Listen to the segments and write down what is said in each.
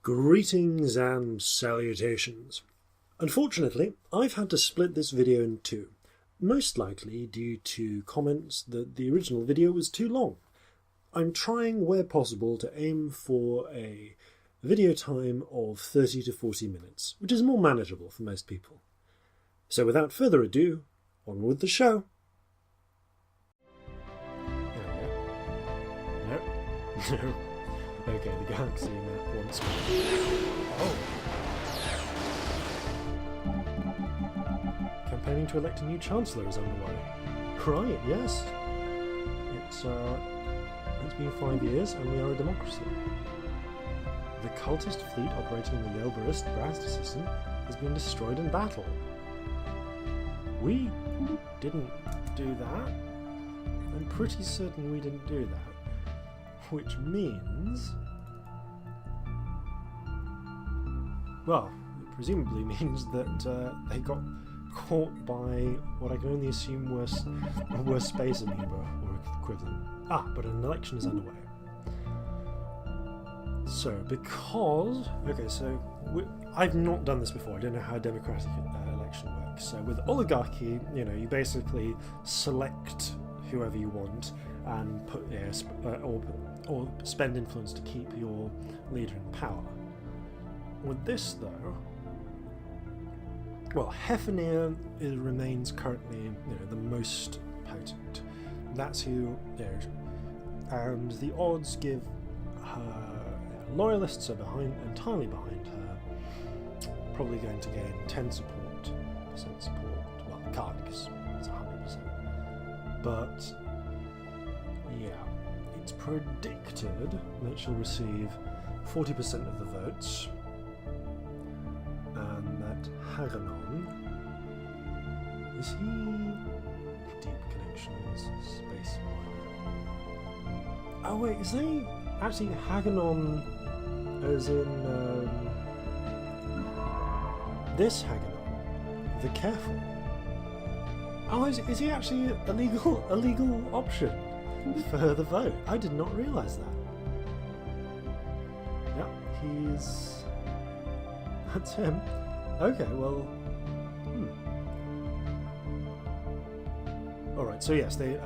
Greetings and salutations. Unfortunately, I've had to split this video in two, most likely due to comments that the original video was too long. I'm trying where possible to aim for a video time of 30 to 40 minutes, which is more manageable for most people. So without further ado, on with the show. No. Okay, the galaxy map wants me. Oh. Campaigning to elect a new Chancellor is underway. Right, yes. It's been 5 years and we are a democracy. The cultist fleet operating in the Yelberist Brass system has been destroyed in battle. We didn't do that. I'm pretty certain we didn't do that. Which means... well, it presumably means that they got caught by what I can only assume were space amoeba or equivalent. But an election is underway. So, because... okay, so I've not done this before. I don't know how a democratic election works. So with oligarchy, you basically select whoever you want and put or spend influence to keep your leader in power. With this, though, well, Hephanir remains currently, the most potent. That's who, and the odds give her loyalists are entirely behind her. Probably going to gain 10% support. Well, it can't because it's 100%. But yeah, it's predicted that she'll receive 40% of the votes. And that Haganon, is he deep connections, space miner? Oh wait, is they actually Haganon as in this Haganon, the careful? Oh, is he actually a legal option for the vote? I did not realise that. Yep, he's... that's him. Okay, well... Alright, so yes, they...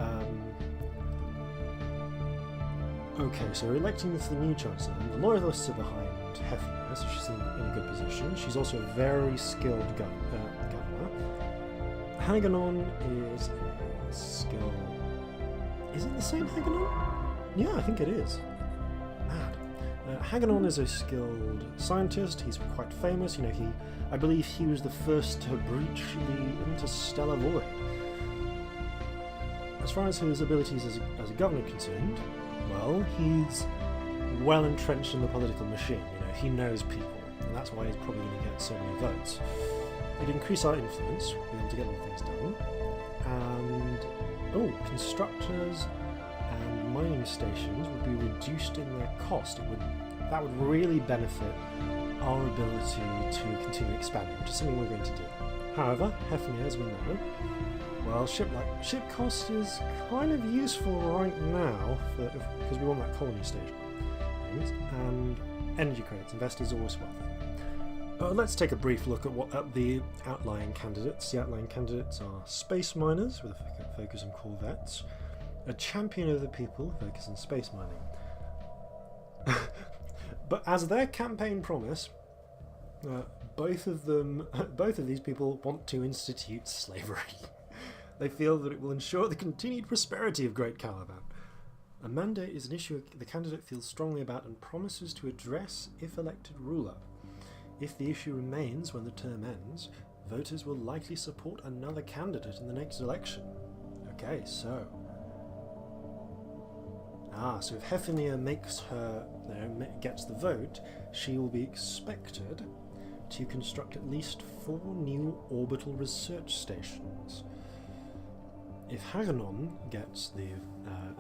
okay, so we're electing the new Chancellor. The loyalists are behind Hephanir, so she's in a good position. She's also a very skilled governor. Haganon is skilled... is it the same Haganon? Yeah, I think it is. Mad. Haganon is a skilled scientist. He's quite famous. I believe he was the first to breach the interstellar void. As far as his abilities as a governor concerned, well, he's well entrenched in the political machine. He knows people, and that's why he's probably going to get so many votes. It'd increase our influence, we'll be able to get more things done, and constructors and mining stations would be reduced in their cost. That would really benefit our ability to continue expanding, which is something we're going to do. However, Hephanir, as we know, well, ship cost is kind of useful right now because we want that colony station, and energy credits. Investors always wealthy. Let's take a brief look at the outlying candidates. The outlying candidates are space miners with a focus on corvettes, a champion of the people, focus on space mining. But as their campaign promise, both of these people want to institute slavery. They feel that it will ensure the continued prosperity of Great Caliban. A mandate is an issue the candidate feels strongly about and promises to address if elected ruler. If the issue remains when the term ends, voters will likely support another candidate in the next election. Okay, so... so if Hephanir gets the vote, she will be expected to construct at least 4 new orbital research stations. If Haganon gets the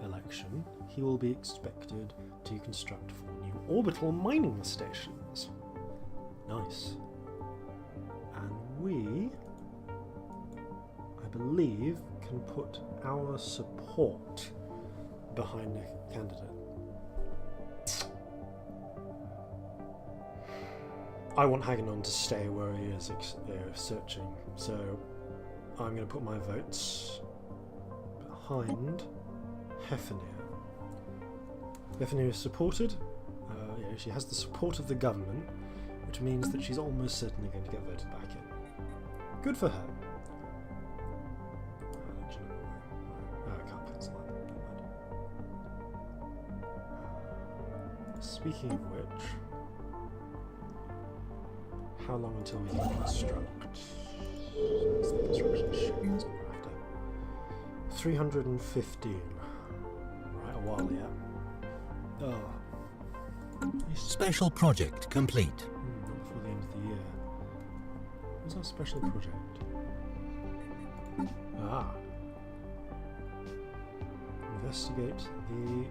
election, he will be expected to construct 4 new orbital mining stations. Nice. And we, I believe, can put our support behind the candidate. I want Haganon to stay where he is searching, so I'm going to put my votes behind Hephanir. Hephanir is supported. Yeah, she has the support of the government, which means that she's almost certainly going to get voted back in. Good for her. I can't cancel that. Speaking of which, how long until we can construct? That's the construction sheet, that's what we're after. 315. Right, a while yet. Oh. Special project complete. Not before the end of the year. What's our special project? Ah. Investigate the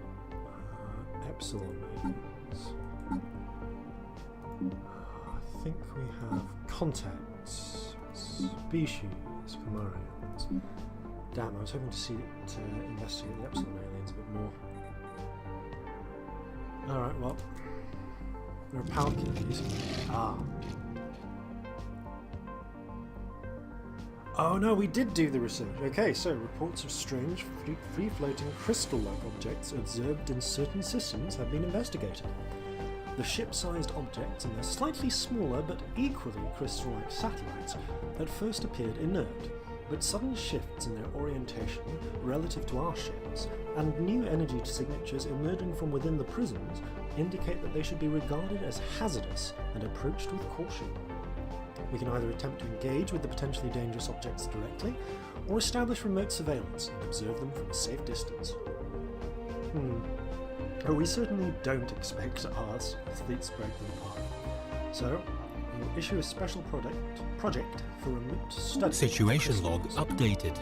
Epsilon aliens. I think we have contacts, species, Kamarians. Damn, I was hoping to investigate the Epsilon aliens a bit more. Alright, well, there are Palkins. Ah. Oh no, we did do the research. Okay, so reports of strange, free-floating crystal-like objects observed in certain systems have been investigated. The ship-sized objects and their slightly smaller but equally crystal-like satellites at first appeared inert, but sudden shifts in their orientation relative to our ships and new energy signatures emerging from within the prisms indicate that they should be regarded as hazardous and approached with caution. We can either attempt to engage with the potentially dangerous objects directly, or establish remote surveillance and observe them from a safe distance. But we certainly don't expect our fleet to break them apart. So, we'll issue a special project for remote study. Situation log updated.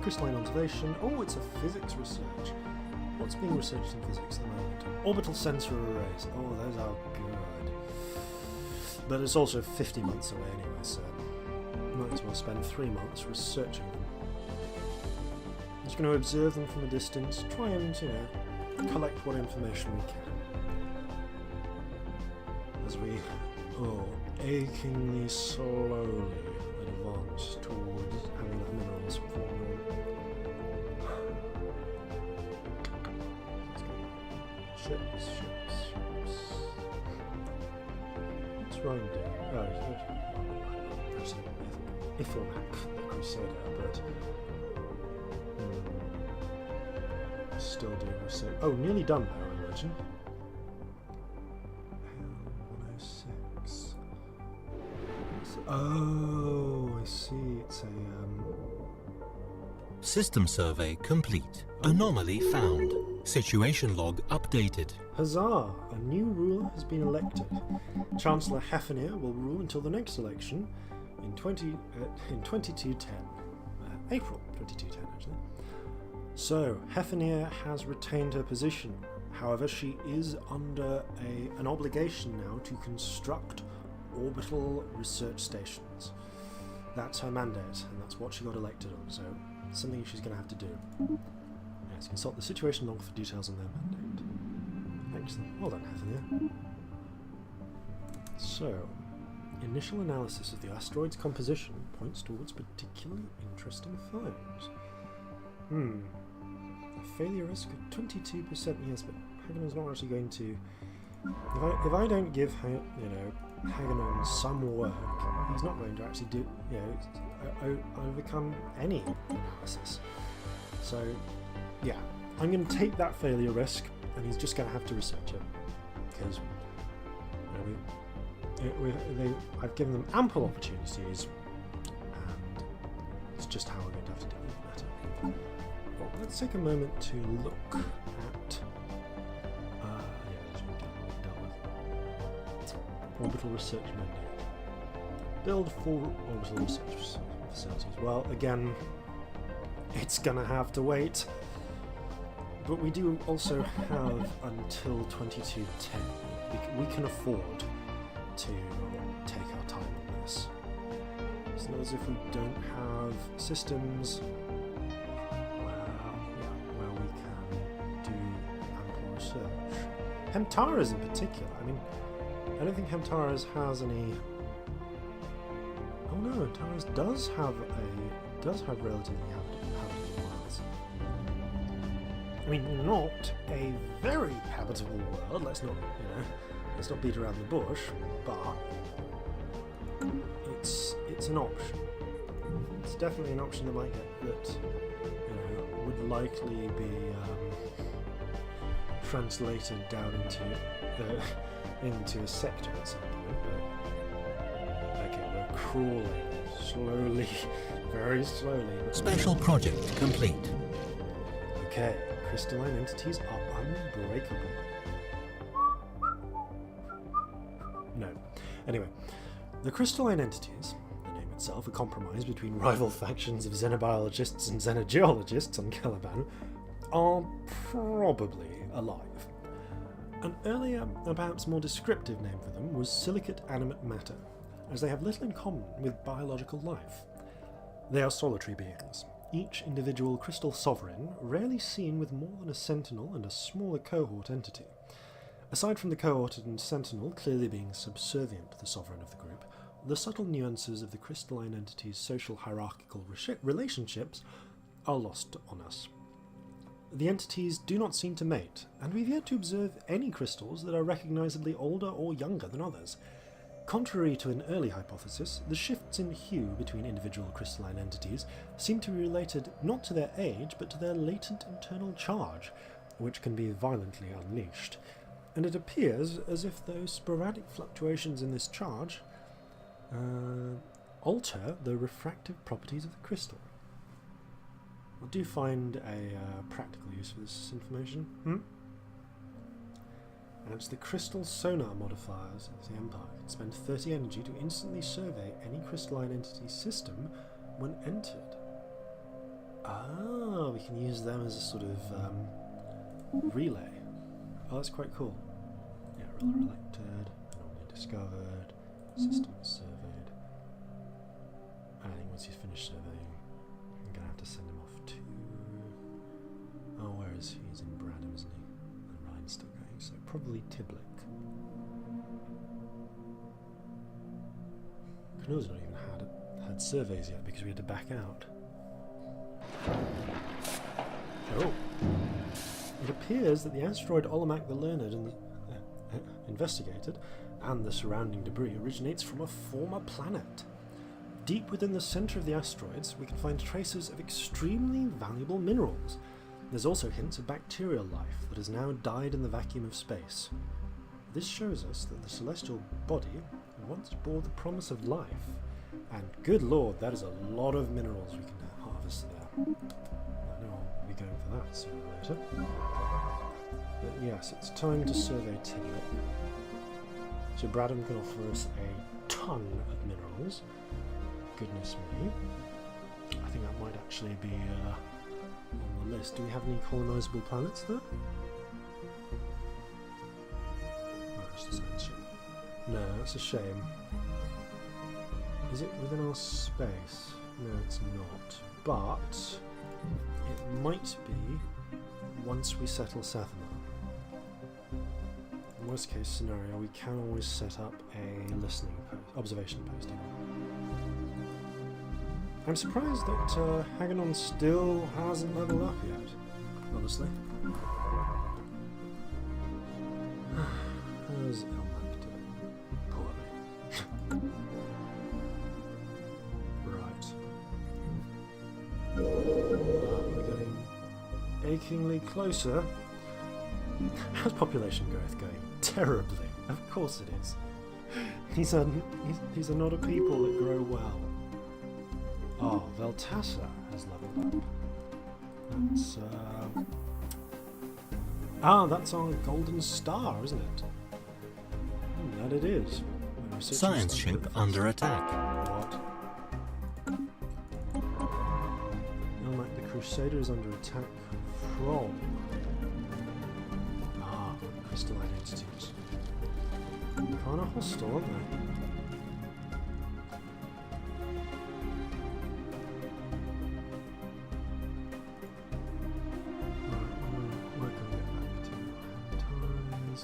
Crystalline observation. Oh, it's a physics research. What's being researched in physics at the moment? Orbital sensor arrays. Oh, those are good. But it's also 50 months away anyway, so might as well spend 3 months researching them. I'm just going to observe them from a distance, try and, collect what information we can. As we, achingly slowly advance towards having enough minerals for ships. What's Rome doing? Oh, actually, Ifilmac, the Crusader, but still doing research. Oh, nearly done now, I imagine. 106. Oh, I see. It's a System survey complete. Anomaly found. Situation log updated. Huzzah! A new ruler has been elected. Chancellor Hephanir will rule until the next election in 2210. April 2210, actually. So, Hephanir has retained her position. However, she is under an obligation now to construct orbital research stations. That's her mandate, and that's what she got elected on, so it's something she's going to have to do. Yes, consult the situation log for details on their mandate. Excellent. Well done, Hephanir. So, initial analysis of the asteroid's composition points towards particularly interesting finds. A failure risk of 22%, yes, but Haganon's not actually going to... If I don't give Haganon some work, he's not going to actually do, overcome any analysis. So, yeah, I'm going to take that failure risk, and he's just going to have to research it, because I've given them ample opportunities, and it's just how we're going to have to deal with the matter. Well, let's take a moment to look at orbital research mandate. Build 4 orbital research facilities. Well, again, it's gonna have to wait. But we do also have until 2210. We can afford to take our time on this. It's not as if we don't have systems where we can do ample research. Hephanis in particular. I mean, I don't think Hephanis has any. Oh no, Hephanis does have relatively habitable worlds. I mean, not a very habitable world. Let's not beat around the bush, but it's an option. It's definitely an option that might would likely be translated down into a sector at some point. But okay, we're crawling slowly, very slowly. Special project complete. Okay, crystalline entities are unbreakable. No. Anyway, the crystalline entities, the name itself, a compromise between rival factions of xenobiologists and xenogeologists on Caliban, are probably alive. An earlier and perhaps more descriptive name for them was silicate animate matter, as they have little in common with biological life. They are solitary beings, each individual crystal sovereign rarely seen with more than a sentinel and a smaller cohort entity. Aside from the cohort and sentinel clearly being subservient to the sovereign of the group, the subtle nuances of the crystalline entity's social hierarchical relationships are lost on us. The entities do not seem to mate, and we've yet to observe any crystals that are recognisably older or younger than others. Contrary to an early hypothesis, the shifts in hue between individual crystalline entities seem to be related not to their age but to their latent internal charge, which can be violently unleashed. And it appears as if those sporadic fluctuations in this charge alter the refractive properties of the crystal. I do find a practical use for this information. And it's the crystal sonar modifiers of the Empire can spend 30 energy to instantly survey any crystalline entity system when entered. Ah, we can use them as a sort of relay. Oh, that's quite cool. Yeah, elected, anomaly discovered, system surveyed. And I think once he's finished surveying, I'm going to have to send him off to... Oh, where is he? He's in Bradham, isn't he? And Ryan's still going, so probably Tiblick. Canoe's not even had surveys yet because we had to back out. Oh! It appears that the asteroid Olamak the Learned and investigated, and the surrounding debris originates from a former planet. Deep within the centre of the asteroids, we can find traces of extremely valuable minerals. There's also hints of bacterial life that has now died in the vacuum of space. This shows us that the celestial body once bore the promise of life, and good lord, that is a lot of minerals we can harvest there. I know I'll be going for that sooner or later. But yes, it's time to survey Tiblick. So Bradham can offer us a ton of minerals. Goodness me. I think that might actually be on the list. Do we have any colonisable planets there? Oh, that's just a shame. No, that's a shame. Is it within our space? No, it's not. But it might be once we settle Sathamar. Worst case scenario, we can always set up a listening post, observation post. I'm surprised that Haganon still hasn't leveled up yet, honestly. How's Elmac doing? Poorly. Right. We're getting achingly closer. How's population growth going? Terribly. Of course it is. These are not a people that grow well. Oh, Veltassa has leveled up. That's that's our golden star, isn't it? That it is. Science ship under attack. What? Elmac the Crusader is under attack from crystalline entities. Kind of hostile, aren't they? Right, we're going to get back to times.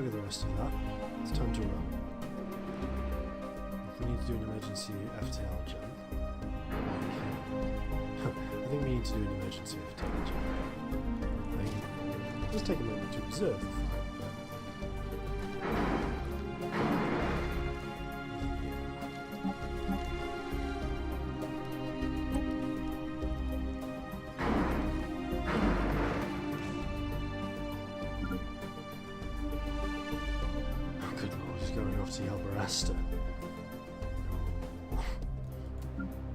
bugger the rest of that. It's time to run. If we need to do an emergency FTL jump, I think we need to do an emergency FTL jump. Let's take a moment to observe the flight.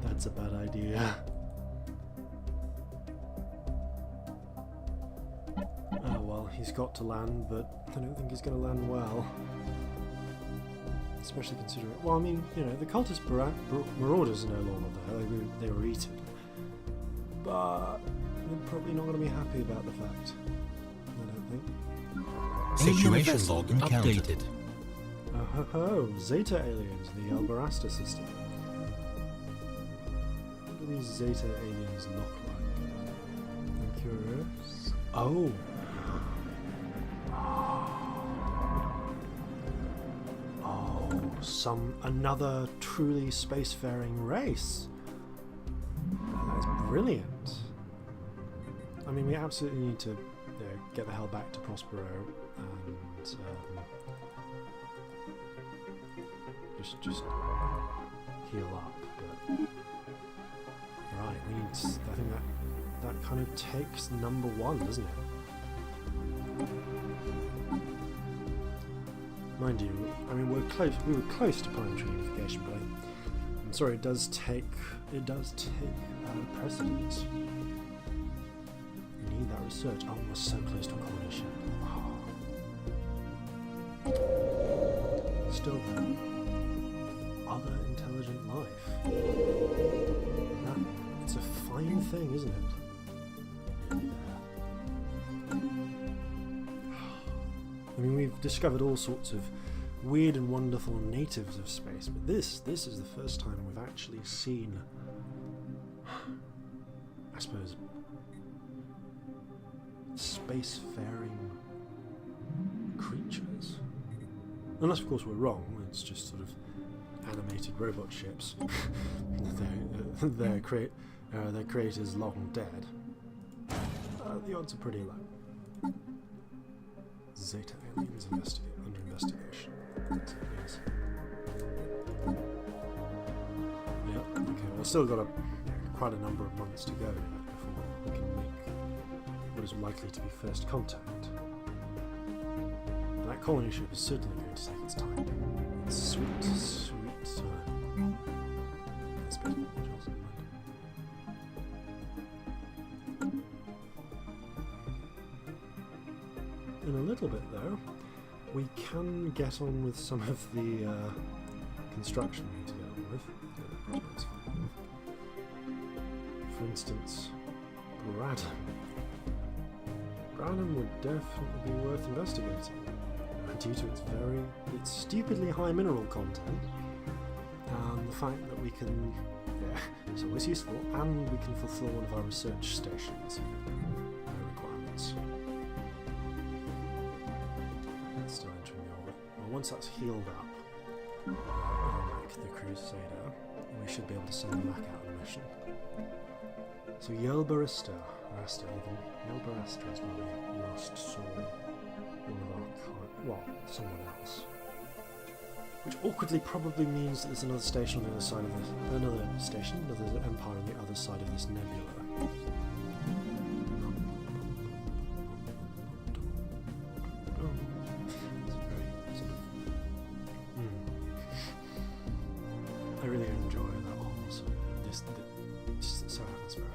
That's a bad idea. Oh well, he's got to land, but I don't think he's going to land well. Especially considering... Well, I mean, you know, the cultist marauders are no longer there. They were eaten. But they're probably not going to be happy about the fact. I don't think. Situation log updated. Oh ho ho! Zeta aliens, the Elbarasta system. What do these Zeta aliens look like? I'm curious. Oh! Another truly spacefaring race. That is brilliant. I mean, we absolutely need to get the hell back to Prospero and just heal up. But right, we need. I think that kind of takes number one, doesn't it? Mind you, I mean we were close to planetary unification, but I'm sorry, it does take precedence. We need that research. Oh, we're so close to a colony ship. Oh. Still though, other intelligent life. It's a fine thing, isn't it? I mean, we've discovered all sorts of weird and wonderful natives of space, but this is the first time we've actually seen, I suppose, spacefaring creatures. Unless, of course, we're wrong. It's just sort of animated robot ships. Their creators long dead. The odds are pretty low. Zeta aliens under investigation. Yes. Yep. Okay. We've still got quite a number of months to go before we can make what is likely to be first contact. And that colony ship is certainly going to take its time. It's sweet time. Space modules. In a little bit though, we can get on with some of the construction we need to get on with. For instance, Branham would definitely be worth investigating, due to its stupidly high mineral content, and the fact that we can, it's always useful, and we can fulfill one of our research stations requirements. Still entering the orbit. Well, once that's healed up, like the Crusader, we should be able to send them back out on a mission. So Yelbarista is where we last saw one of our someone else. Which awkwardly probably means that there's another station on the other side of this, another empire on the other side of this nebula. I really enjoy that whole it's so atmospheric.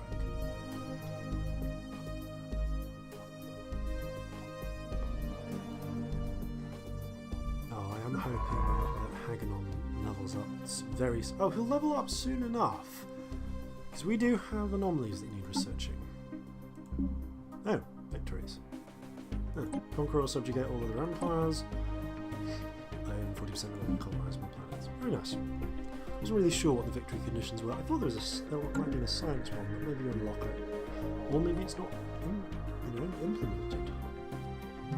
Oh, I am hoping that Haganon levels up he'll level up soon enough, because we do have anomalies that need researching. Oh, victories. Conquer or subjugate all other empires. Own 40% of all colonizable planets. Very nice. I wasn't really sure what the victory conditions were. I thought there might be a science one, but maybe you unlock it. Or maybe it's not implemented.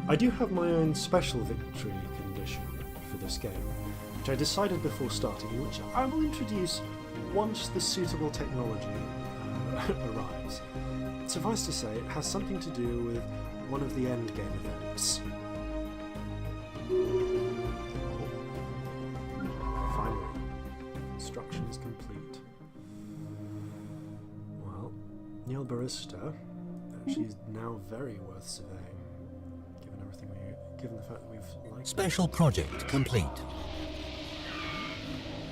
I do have my own special victory condition for this game, which I decided before starting, which I will introduce once the suitable technology arrives. Suffice to say, it has something to do with one of the endgame events. Finally, construction is complete. Well, Neil Barista, she's now very worth surveying, given the fact that we've liked Special project complete.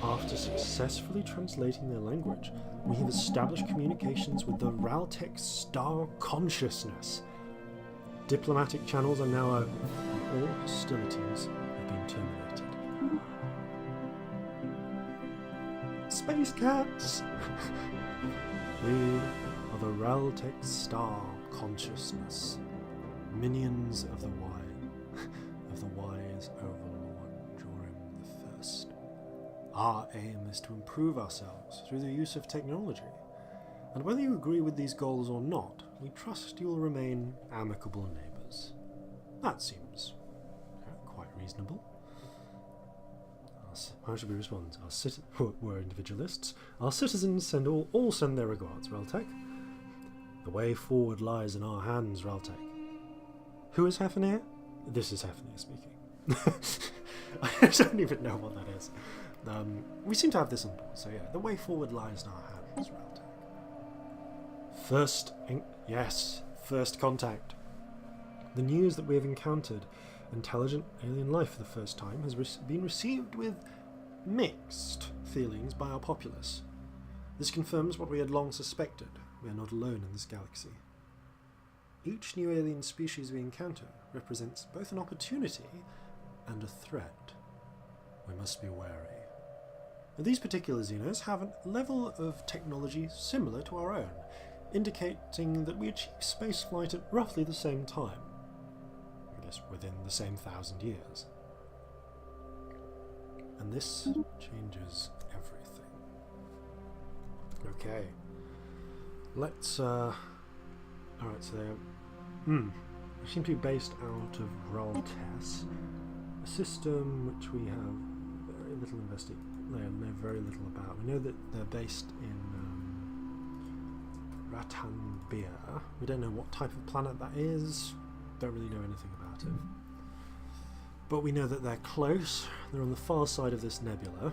After successfully translating their language, we have established communications with the Raltec star consciousness. Diplomatic channels are now open, and all hostilities have been terminated. Space cats! We are the Raltec star consciousness, minions of the wise overlord during the First. Our aim is to improve ourselves through the use of technology, and whether you agree with these goals or not, we trust you will remain amicable neighbours. That seems quite reasonable. How should we respond? We're individualists. Our citizens all send their regards, Raltec. The way forward lies in our hands, Raltec. Who is Hephanir? This is Hephanir speaking. I don't even know what that is. We seem to have this on board, so yeah, the way forward lies in our hands, Raltec. First contact. The news that we have encountered intelligent alien life for the first time has been received with mixed feelings by our populace. This confirms what we had long suspected. We are not alone in this galaxy. Each new alien species we encounter represents both an opportunity and a threat. We must be wary. These particular Xenos have a level of technology similar to our own, indicating that we achieve spaceflight at roughly the same time. I guess within the same 1,000 years. And this changes everything. Okay. Let's, alright, so they seem to be based out of Raltes, a system which we have very little know very little about. We know that they're based in Ratanbir. We don't know what type of planet that is, don't really know anything about it. But we know that they're close, they're on the far side of this nebula.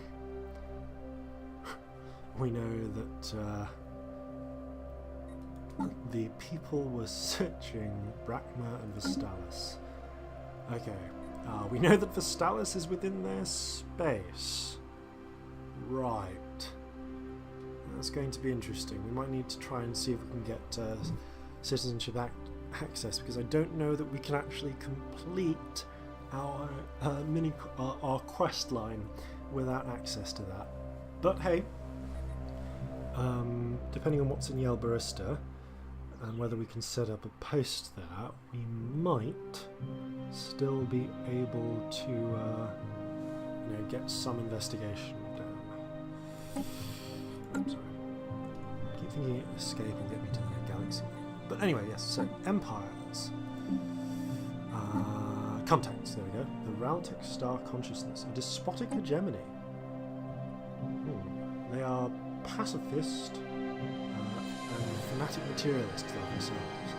We know that the people were searching Brakma and Vestalis. Okay, we know that Vestalis is within their space. Right. That's going to be interesting. We might need to try and see if we can get citizenship access, because I don't know that we can actually complete our our quest line without access to that. But hey, depending on what's in Yel Barista and whether we can set up a post there, we might still be able to get some investigation down. I'm sorry. I keep thinking escape will get me to the galaxy. But anyway, yes, so empires. Contacts, there we go. The Raltec Star Consciousness, a despotic hegemony. They are pacifist and fanatic materialists like themselves.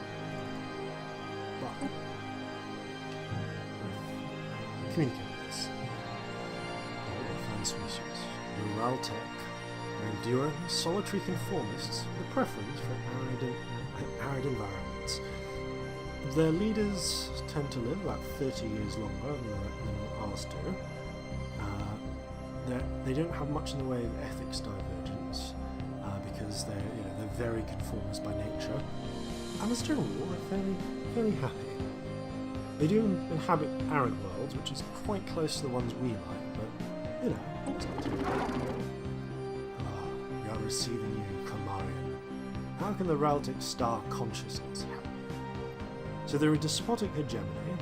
But communicate this. Fan species. The Raltec are enduring, solitary conformists with a preference for arid environments. Their leaders tend to live about 30 years longer than ours do. They don't have much in the way of ethics divergence because they're very conformist by nature, and as a general rule, they're fairly happy. They do inhabit arid worlds, which is quite close to the ones we like, but it's not too bad. We are receiving you, Kamarian. How can the Raltec Star Consciousness help? So they're a despotic hegemony,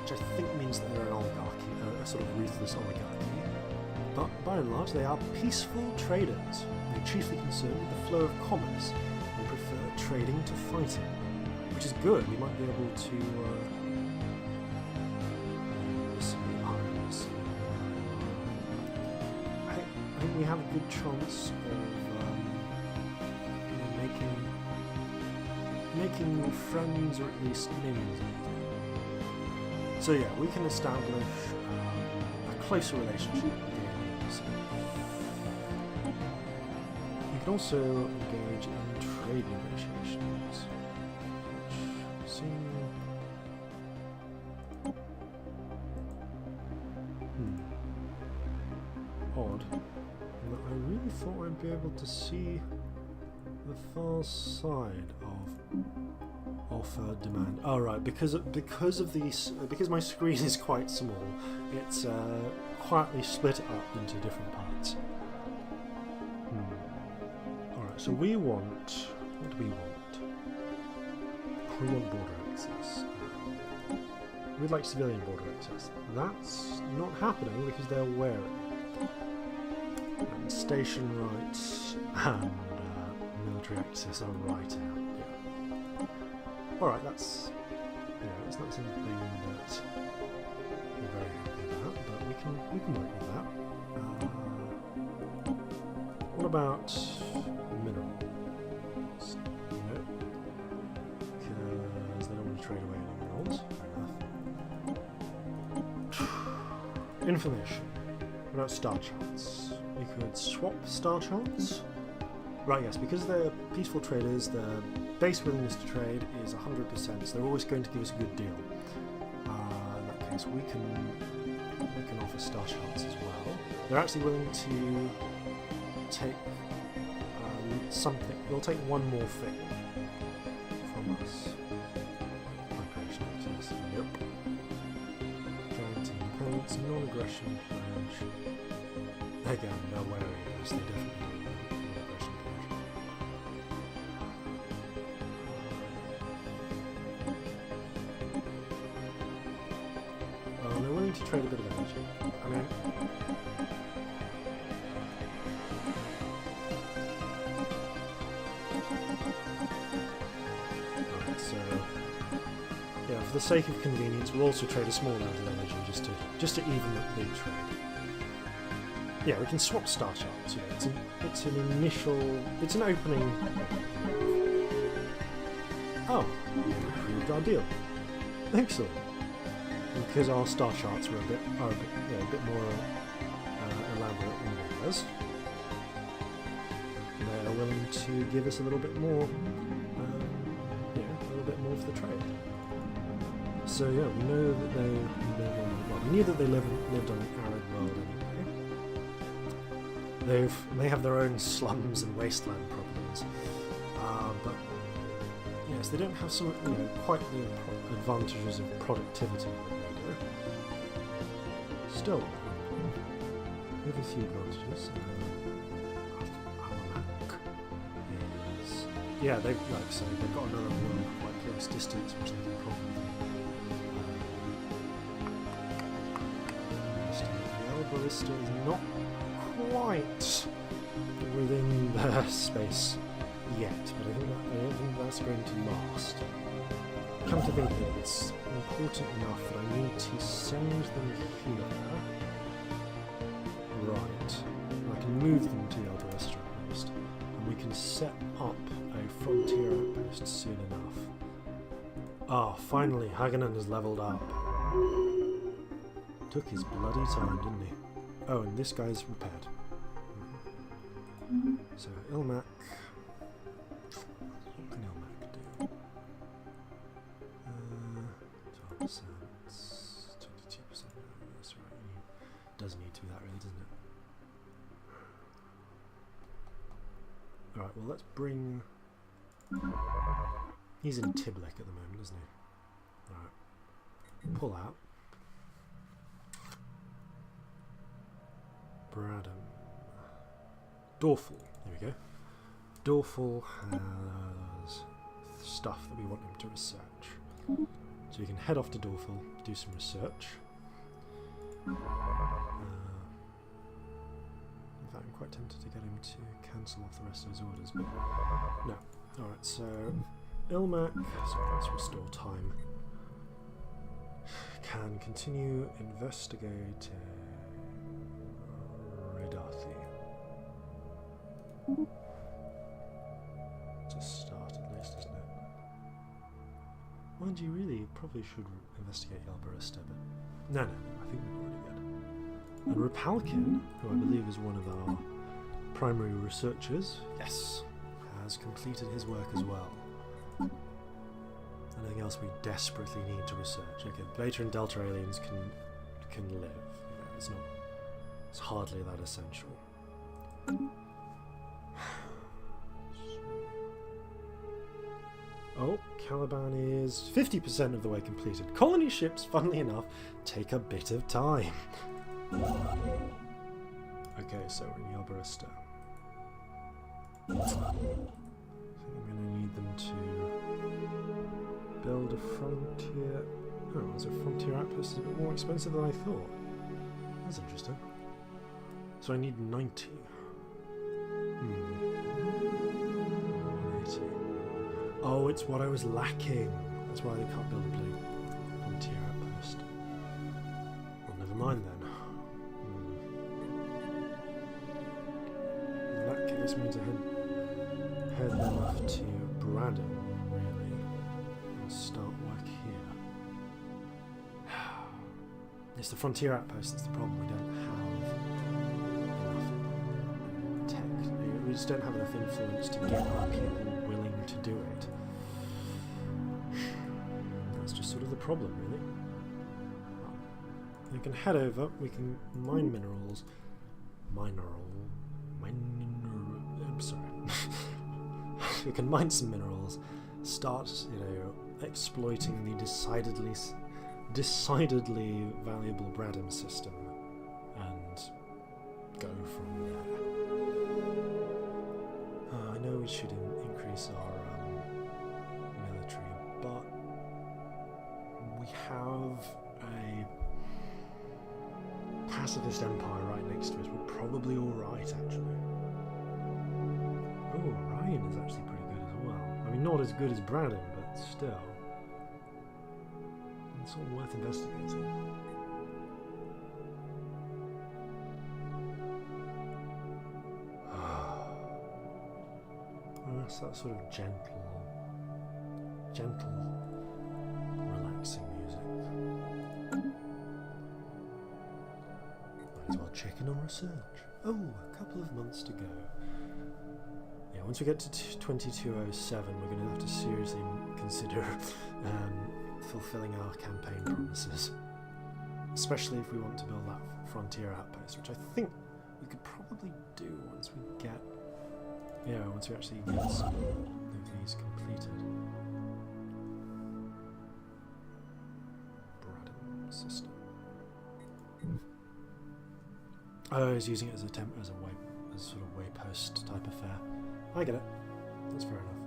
which I think means that they're an oligarchy, a sort of ruthless oligarchy. But by and large, they are peaceful traders. They're chiefly concerned with the flow of commerce and prefer trading to fighting. which is good. We might be able to I think we have a good chance of making friends, or at least minions. So yeah, we can establish a closer relationship with the aliens. You can also engage in trade negotiations, which seem odd. But I really thought I'd be able to see the far side of demand. Oh right, because my screen is quite small, it's quietly split up into different parts. Alright, so we want... what do we want? We want border access. We'd like civilian border access. That's not happening because they're wearing. And station rights and military access are right out. Yeah. Alright, that's it's not something that we're very happy about, but we can work with that. What about minerals? No, because they don't want to trade away any minerals. Fair enough. Information. What about star charts? We could swap star charts. Right, yes, because they're peaceful traders, their base willingness to trade is 100%, so they're always going to give us a good deal. In that case, we can offer star charts as well. They're actually willing to take something. They'll take one more thing from us. Migration access. Yep. Guarantee independence, non-aggression pledge. Again, no areas. They definitely don't. To trade a bit of energy. I mean, right, so yeah, for the sake of convenience, we'll also trade a small amount of energy just to even up the trade. Yeah, we can swap star charts. You know, it's an opening. Oh, we improved our deal. Excellent. Because our star charts are a bit more elaborate than theirs, they are willing to give us a little bit more, a little bit more for the trade. So yeah, we know that they live on. Well, we knew that they lived on an arid world anyway. They have their own slums and wasteland problems, but yes, they don't have some quite the advantages of productivity. Still, we have a few advantages. Our Mac is... yeah, they've got another one quite close distance, which they can probably... the Ballista is not quite within their space yet, but I don't think that's going to last. Come to think of it, it's important enough that I need to send them here. Right. I can move them to the Eldorista outpost, and we can set up a frontier outpost soon enough. Ah, finally, Hagenan has leveled up. Took his bloody time, didn't he? Oh, and this guy's repaired. So, Ilmac. What can Ilmac do? 12%, 22%. That's right. He does need to do that, really, doesn't it? Alright, well, let's bring... He's in Tiblek at the moment, isn't he? Alright. Pull out. Bradham. Dorful. There we go. Dorful has stuff that we want him to research. So we can head off to Dorful, do some research. In fact, I'm quite tempted to get him to cancel off the rest of his orders, but no. Alright, so Ilmac, sorry, let's restore time. Can continue investigating Redathi. It's a start at least, isn't it? Mind you, really probably should investigate Yalbarista, but no, I think we're already good. And Rapalkin, who I believe is one of our primary researchers, yes, has completed his work as well. Anything else we desperately need to research? Okay, Beta and Delta aliens can live. You know, it's hardly that essential. Oh, Caliban is 50% of the way completed. Colony ships, funnily enough, take a bit of time. Okay, so we're in Yalbarista. I think I'm going to need them to build a frontier. Oh, there's a frontier outpost. It's a bit more expensive than I thought. That's interesting. So I need 90. 180. Oh, it's what I was lacking. That's why they can't build a blue frontier outpost. Well, never mind then. In that case, means I head them off to Braddon, really, and start work here. It's the frontier outpost that's the problem. We don't have enough tech. We just don't have enough influence to get our people willing to do it. That's just sort of the problem, really. We can head over, we can mine minerals. I'm sorry. We can mine some minerals, start, exploiting the decidedly valuable Bradham system, and go from there. I know we should increase our military, but we have a pacifist empire right next to us. We're probably alright, actually. Oh, Ryan is actually pretty good as well. I mean, not as good as Braddon, but still. It's all worth investigating. Well, that's that sort of gentle, relaxing music. Might as well check in on research. Oh, a couple of months to go. Yeah, once we get to 2207, we're going to have to seriously consider fulfilling our campaign promises. Especially if we want to build that frontier outpost, which I think we could probably do once we get... Yeah, once we actually get some of these completed. Braddon system. Oh, I was using it as a sort of waypost type affair. I get it. That's fair enough.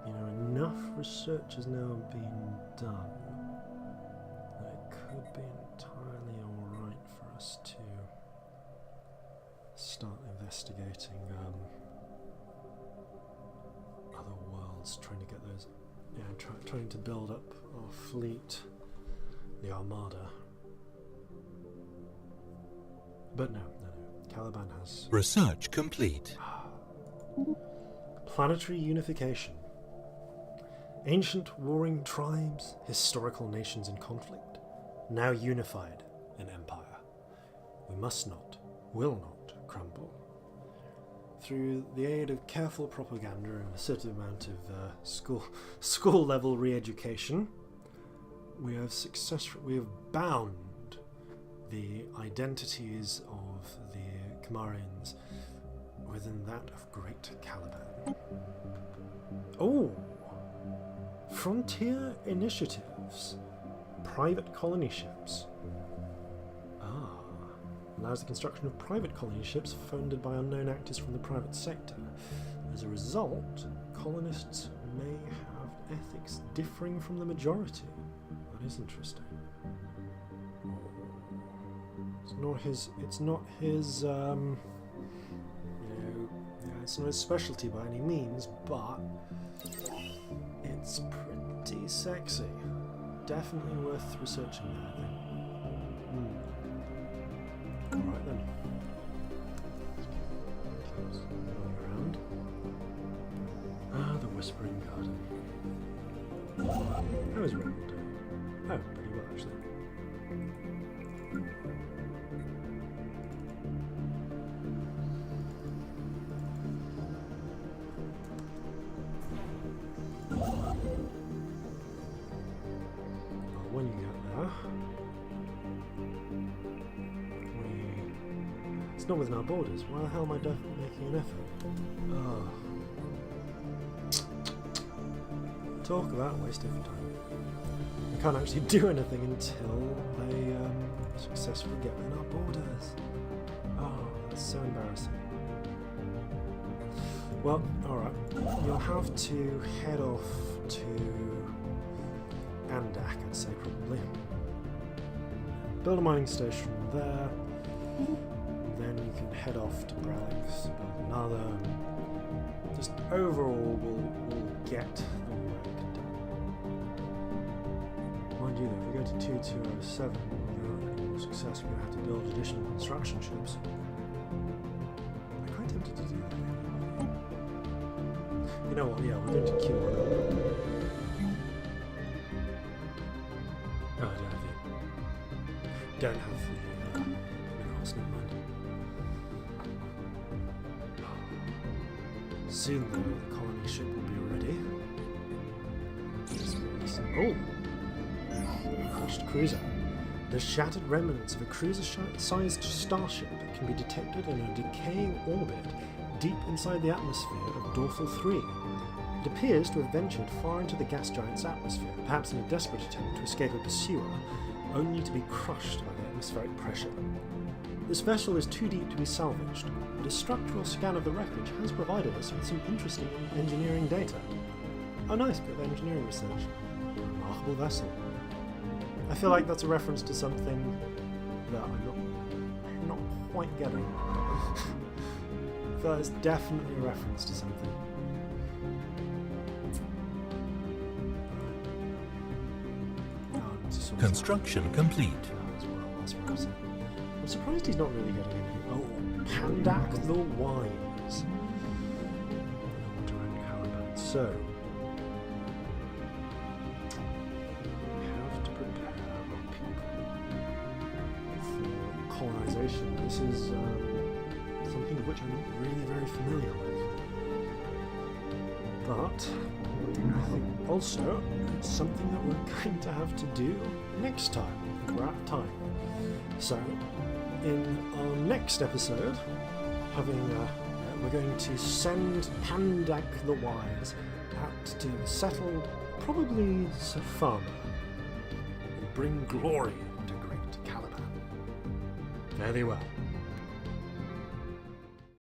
Enough research has now been done that it could be entirely alright for us to start investigating other worlds, trying to get those, trying to build up our fleet, the Armada. But no, Caliban has... Research complete. Planetary unification. Ancient warring tribes, historical nations in conflict, now unified in empire. We must not, will not crumble. Through the aid of careful propaganda and a certain amount of school level re-education, we have bound the identities of the Kamarians within that of Great Caliban. Oh! Frontier initiatives. Private colony ships. Allows the construction of private colony ships funded by unknown actors from the private sector. As a result, colonists may have ethics differing from the majority. That is interesting. It's not his it's not his specialty by any means, but it's pretty sexy. Definitely worth researching that, I think. Alright then. Going around. The Whispering Garden. How is Ronald doing? Oh, pretty well actually. When you get there, it's not within our borders. Why the hell am I definitely making an effort? Talk about wasting time. We can't actually do anything until they successfully get within our borders. Oh, that's so embarrassing. Well, alright. You'll have to head off to Andak, I'd say, probably. Build a mining station there. Then you can head off to Bralex, build another. Just overall, we'll get the work done. Mind you, though, if we go to 2207, we'll successfully have to build additional construction ships. I'm quite tempted to do that. You know what? Yeah, we're going to queue one up. Oh, I don't have the. Don't have the minerals, never mind. Soon, though, the colony ship will be ready. Oh! Crushed cruiser. The shattered remnants of a cruiser-sized starship can be detected in a decaying orbit deep inside the atmosphere of Dorfel 3. It appears to have ventured far into the gas giant's atmosphere, perhaps in a desperate attempt to escape a pursuer, only to be crushed by the atmospheric pressure. This vessel is too deep to be salvaged, but a structural scan of the wreckage has provided us with some interesting engineering data. Oh nice, bit of engineering research. Remarkable vessel. I feel like that's a reference to something that I'm not quite getting. I feel like it's definitely a reference to something. Construction complete. I'm surprised he's not really getting any. Oh, Pandak the Wise. Great Caliban. So, we have to prepare our people for colonization. This is something of which I'm not really very familiar with. But I think also it's something that we're going to have to do next time. We're out of time. So, in our next episode, we're going to send Pandak the Wise out to settle probably Safana and bring glory to Great Caliban. Very well.